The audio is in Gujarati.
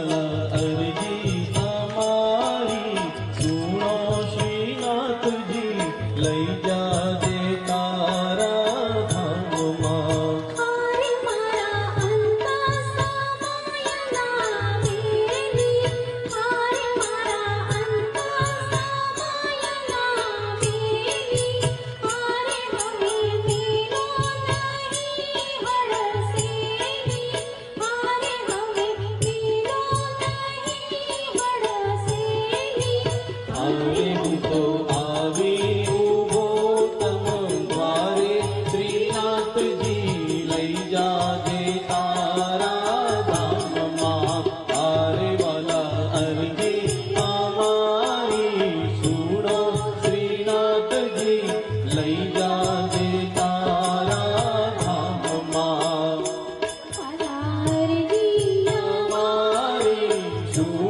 વાલા અરજી અમારી સુનો શ્રીનાથજી લઈ જાજે તારા ધામમાં હારે મારા અંતા સમાયના મેરી હારે મારા અંતા સમાયના મેરી હારે હવે મેરો નહીં હડસેલી હારે હવે મેરો નહીં હડસેલી આવે હું તો આવી ઊભો તમ દ્વારે શ્રીનાથજી લઈ જાજે તારા ધામમાં હારે વાલા અરજી અમારી સુનો શ્રીનાથજી લઈ જાજે તારા ધામમાં હરજી અમારી સુનો